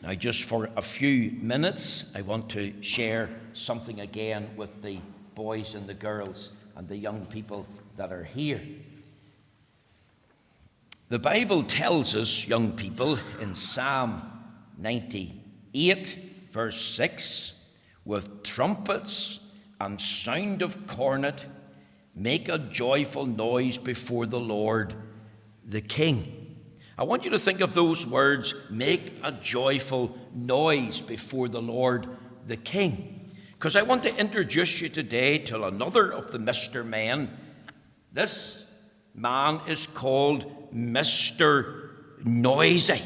Now, just for a few minutes, I want to share something again with the boys and the girls and the young people that are here. The Bible tells us, young people, in Psalm 98, verse 6, with trumpets and sound of cornet, make a joyful noise before the Lord, the King. I want you to think of those words, make a joyful noise before the Lord, the King. Because I want to introduce you today to another of the Mr. Men. This man is called Mr. Noisy.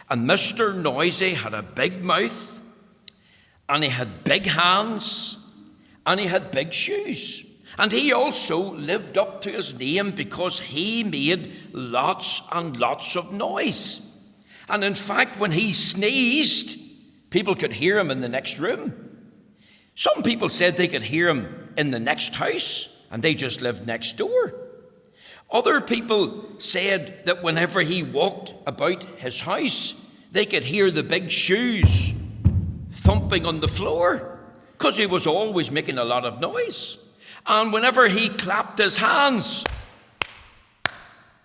And Mr. Noisy had a big mouth, and he had big hands, and he had big shoes. And he also lived up to his name because he made lots and lots of noise. And in fact, when he sneezed, people could hear him in the next room. Some people said they could hear him in the next house, and they just lived next door. Other people said that whenever he walked about his house, they could hear the big shoes thumping on the floor because he was always making a lot of noise. And whenever he clapped his hands,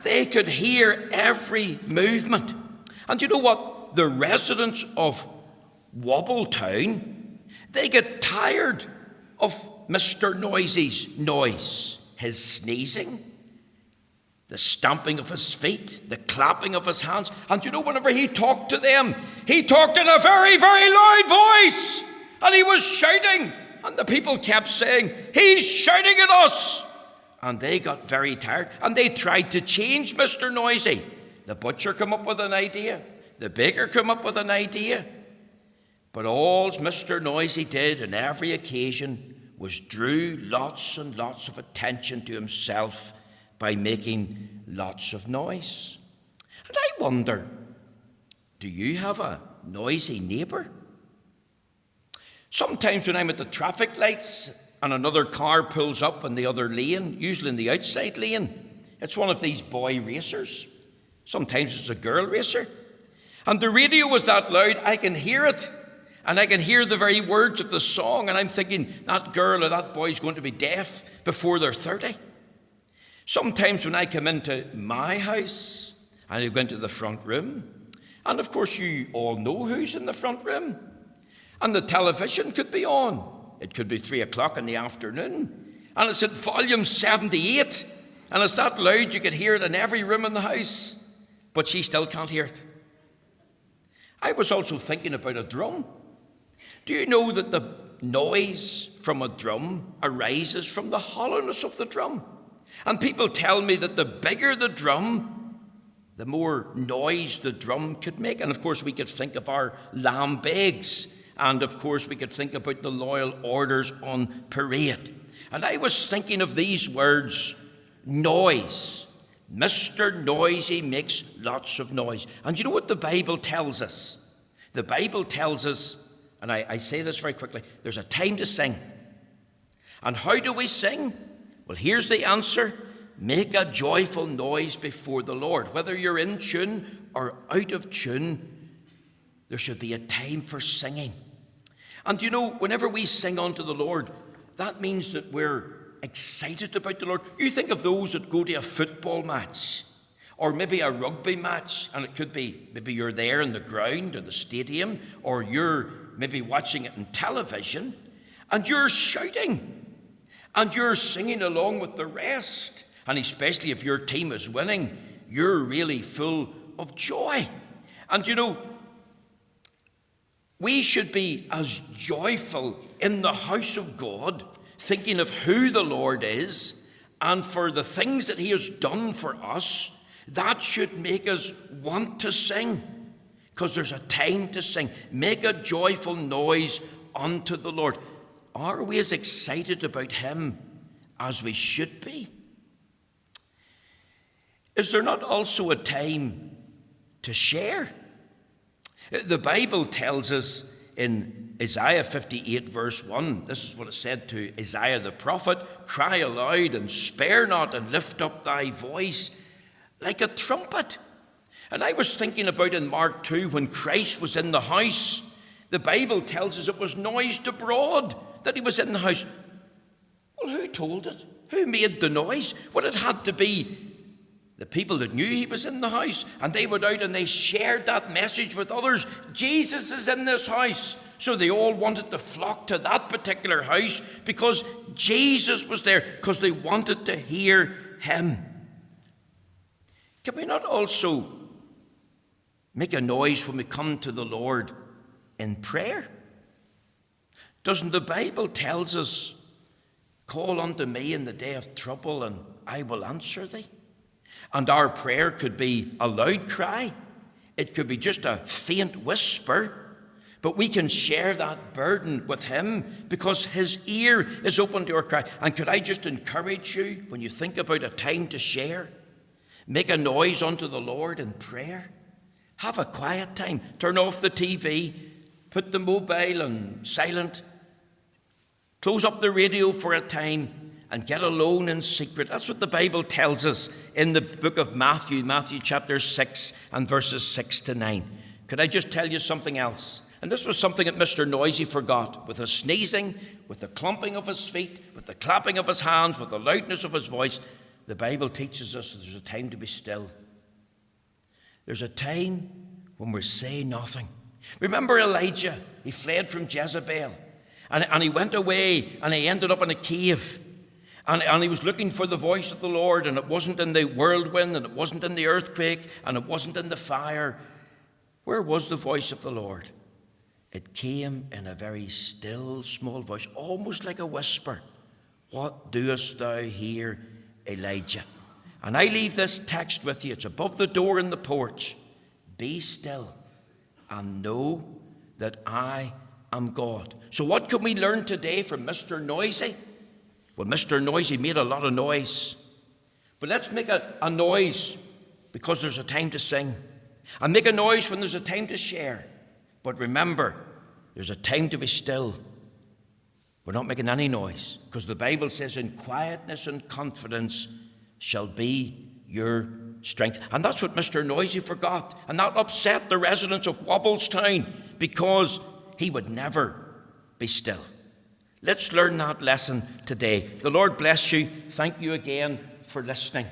they could hear every movement. And you know what? The residents of Wobbletown, they get tired of Mr. Noisy's noise, his sneezing, the stamping of his feet, the clapping of his hands. And you know, whenever he talked to them, he talked in a very, very loud voice. And he was shouting. And the people kept saying, he's shouting at us. And they got very tired. And they tried to change Mr. Noisy. The butcher came up with an idea. The baker came up with an idea. But all Mr. Noisy did on every occasion was drew lots and lots of attention to himself by making lots of noise. And I wonder, do you have a noisy neighbour? Sometimes when I'm at the traffic lights and another car pulls up in the other lane, usually in the outside lane, it's one of these boy racers. Sometimes it's a girl racer. And the radio was that loud, I can hear it. And I can hear the very words of the song. And I'm thinking, that girl or that boy is going to be deaf before they're 30. Sometimes when I come into my house, and I go into the front room, and of course you all know who's in the front room. And the television could be on. It could be 3 o'clock in the afternoon. And it's at volume 78. And it's that loud you could hear it in every room in the house. But she still can't hear it. I was also thinking about a drum. Do you know that the noise from a drum arises from the hollowness of the drum? And people tell me that the bigger the drum, the more noise the drum could make. And of course we could think of our lambegs. And of course we could think about the loyal orders on parade. And I was thinking of these words, noise. Mr. Noisy makes lots of noise. And you know what the Bible tells us? The Bible tells us, and I say this very quickly, there's a time to sing. And how do we sing? Well, here's the answer. Make a joyful noise before the Lord. Whether you're in tune or out of tune, there should be a time for singing. And you know, whenever we sing unto the Lord, that means that we're excited about the Lord. You think of those that go to a football match or maybe a rugby match, and it could be maybe you're there in the ground or the stadium, or you're maybe watching it on television, and you're shouting and you're singing along with the rest. And especially if your team is winning, you're really full of joy. And you know, we should be as joyful in the house of God, thinking of who the Lord is and for the things that he has done for us. That should make us want to sing, because there's a time to sing. Make a joyful noise unto the Lord. Are we as excited about him as we should be? Is there not also a time to share? The Bible tells us in Isaiah 58 verse 1, this is what it said to Isaiah the prophet, cry aloud and spare not and lift up thy voice like a trumpet. And I was thinking about in Mark 2, when Christ was in the house, the Bible tells us it was noised abroad that he was in the house. Well, who told it? Who made the noise? Well, it had to be the people that knew he was in the house, and they went out and they shared that message with others. Jesus is in this house. So they all wanted to flock to that particular house because Jesus was there, because they wanted to hear him. Can we not also make a noise when we come to the Lord in prayer? Doesn't the Bible tells us, call unto me in the day of trouble and I will answer thee? And our prayer could be a loud cry. It could be just a faint whisper. But we can share that burden with him because his ear is open to our cry. And could I just encourage you, when you think about a time to share, make a noise unto the Lord in prayer. Have a quiet time. Turn off the TV. Put the mobile on silent. Close up the radio for a time and get alone in secret. That's what the Bible tells us in the book of Matthew, Matthew chapter 6 and verses 6 to 9. Could I just tell you something else? And this was something that Mr. Noisy forgot. With the sneezing, with the clumping of his feet, with the clapping of his hands, with the loudness of his voice, the Bible teaches us that there's a time to be still. There's a time when we say nothing. Remember Elijah? He fled from Jezebel. And he went away and he ended up in a cave. And he was looking for the voice of the Lord, and it wasn't in the whirlwind, and it wasn't in the earthquake, and it wasn't in the fire. Where was the voice of the Lord? It came in a very still, small voice, almost like a whisper. What doest thou here, Elijah? And I leave this text with you. It's above the door in the porch. Be still and know that I am God. So what can we learn today from Mr. Noisy? Well, Mr. Noisy made a lot of noise. But let's make a noise because there's a time to sing. And make a noise when there's a time to share. But remember, there's a time to be still. We're not making any noise because the Bible says in quietness and confidence shall be your strength. And that's what Mr. Noisy forgot. And that upset the residents of Wobblestown because he would never be still. Let's learn that lesson today. The Lord bless you. Thank you again for listening.